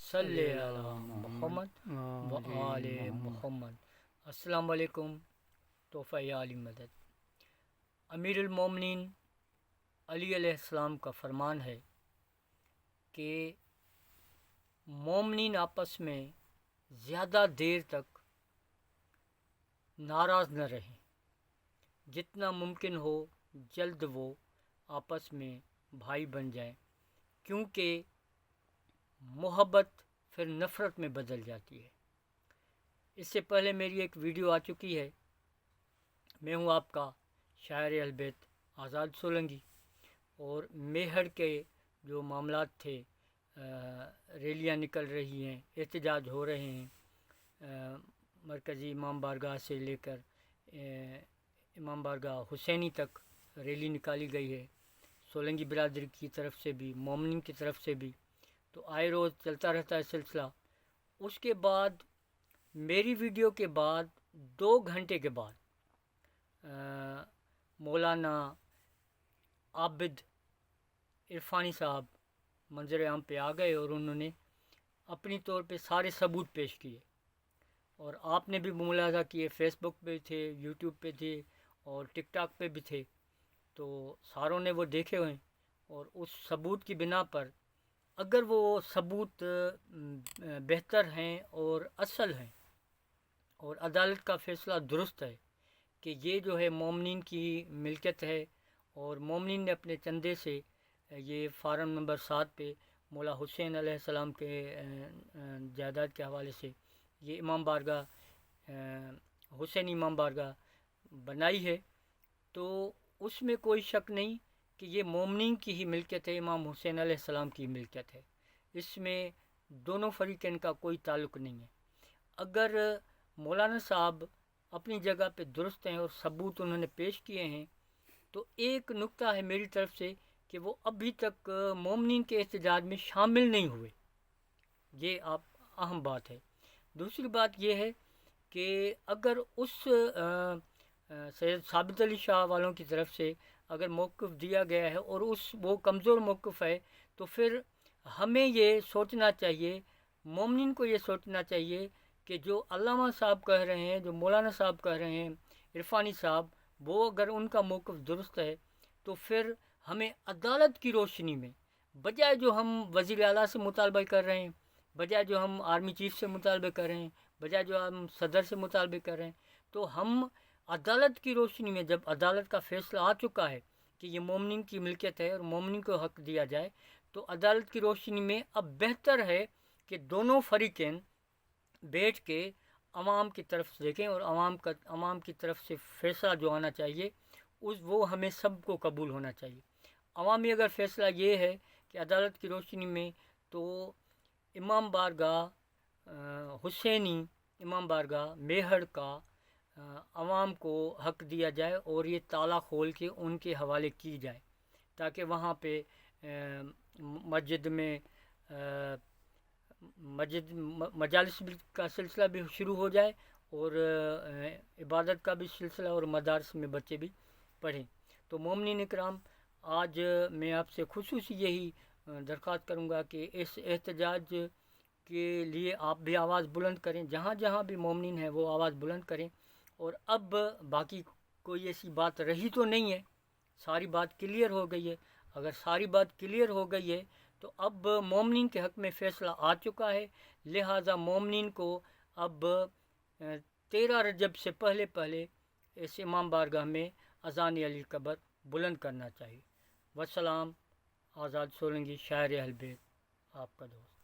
صلی علی محمد و آل محمد۔ السلام علیکم۔ تحفہ عالی مدد۔ امیر المومنین علی علیہ السلام کا فرمان ہے کہ مومنین آپس میں زیادہ دیر تک ناراض نہ رہیں، جتنا ممکن ہو جلد وہ آپس میں بھائی بن جائیں، کیونکہ محبت پھر نفرت میں بدل جاتی ہے۔ اس سے پہلے میری ایک ویڈیو آ چکی ہے، میں ہوں آپ کا شاعر اہل بیت آزاد سولنگی، اور میہر کے جو معاملات تھے، ریلیاں نکل رہی ہیں، احتجاج ہو رہے ہیں، مرکزی امام بارگاہ سے لے کر امام بارگاہ حسینی تک ریلی نکالی گئی ہے، سولنگی برادری کی طرف سے بھی، مومنین کی طرف سے بھی، تو آئے روز چلتا رہتا ہے سلسلہ۔ اس کے بعد میری ویڈیو کے بعد 2 گھنٹے کے بعد مولانا عابد عرفانی صاحب منظر عام پہ آ گئے، اور انہوں نے اپنی طور پہ سارے ثبوت پیش کیے، اور آپ نے بھی ملاحظہ کیے، فیس بک پہ تھے، یوٹیوب پہ تھے، اور ٹک ٹاک پہ بھی تھے، تو ساروں نے وہ دیکھے ہوئے، اور اس ثبوت کی بنا پر اگر وہ ثبوت بہتر ہیں اور اصل ہیں، اور عدالت کا فیصلہ درست ہے کہ یہ جو ہے مومنین کی ملکیت ہے، اور مومنین نے اپنے چندے سے یہ فارم نمبر 7 پہ مولا حسین علیہ السلام کے جائیداد کے حوالے سے یہ امام بارگاہ حسین امام بارگاہ بنائی ہے، تو اس میں کوئی شک نہیں کہ یہ مومنین کی ہی ملکیت ہے، امام حسین علیہ السلام کی ملکیت ہے، اس میں دونوں فریقین کا کوئی تعلق نہیں ہے۔ اگر مولانا صاحب اپنی جگہ پہ درست ہیں اور ثبوت انہوں نے پیش کیے ہیں، تو ایک نکتہ ہے میری طرف سے کہ وہ ابھی تک مومنین کے احتجاج میں شامل نہیں ہوئے، یہ آپ اہم بات ہے۔ دوسری بات یہ ہے کہ اگر اس سید ثابت علی شاہ والوں کی طرف سے اگر موقف دیا گیا ہے اور وہ کمزور موقف ہے، تو پھر ہمیں یہ سوچنا چاہیے، مومنین کو یہ سوچنا چاہیے کہ جو علامہ صاحب کہہ رہے ہیں، جو مولانا صاحب کہہ رہے ہیں، عرفانی صاحب، وہ اگر ان کا موقف درست ہے، تو پھر ہمیں عدالت کی روشنی میں، بجائے جو ہم وزیر اعلیٰ سے مطالبہ کر رہے ہیں، بجائے جو ہم آرمی چیف سے مطالبہ کر رہے ہیں، بجائے جو ہم صدر سے مطالبہ کر رہے ہیں، تو ہم عدالت کی روشنی میں، جب عدالت کا فیصلہ آ چکا ہے کہ یہ مومنین کی ملکیت ہے اور مومنین کو حق دیا جائے، تو عدالت کی روشنی میں اب بہتر ہے کہ دونوں فریقین بیٹھ کے عوام کی طرف سے دیکھیں، اور عوام کی طرف سے فیصلہ جو آنا چاہیے وہ ہمیں سب کو قبول ہونا چاہیے۔ عوامی اگر فیصلہ یہ ہے کہ عدالت کی روشنی میں، تو امام بارگاہ حسینی امام بارگاہ میہر کا عوام کو حق دیا جائے، اور یہ تالا کھول کے ان کے حوالے کی جائے، تاکہ وہاں پہ مسجد میں مجالس کا سلسلہ بھی شروع ہو جائے، اور عبادت کا بھی سلسلہ، اور مدارس میں بچے بھی پڑھیں۔ تو مومنین اکرام، آج میں آپ سے خصوصی یہی درخواست کروں گا کہ اس احتجاج کے لیے آپ بھی آواز بلند کریں، جہاں جہاں بھی مومنین ہیں وہ آواز بلند کریں، اور اب باقی کوئی ایسی بات رہی تو نہیں ہے، ساری بات کلیئر ہو گئی ہے۔ اگر ساری بات کلیئر ہو گئی ہے تو اب مومنین کے حق میں فیصلہ آ چکا ہے، لہٰذا مومنین کو اب 13 رجب سے پہلے اس امام بارگاہ میں اذان علی قبر بلند کرنا چاہیے۔ والسلام، آزاد سولنگی، شاعر اہل بیت، آپ کا دوست۔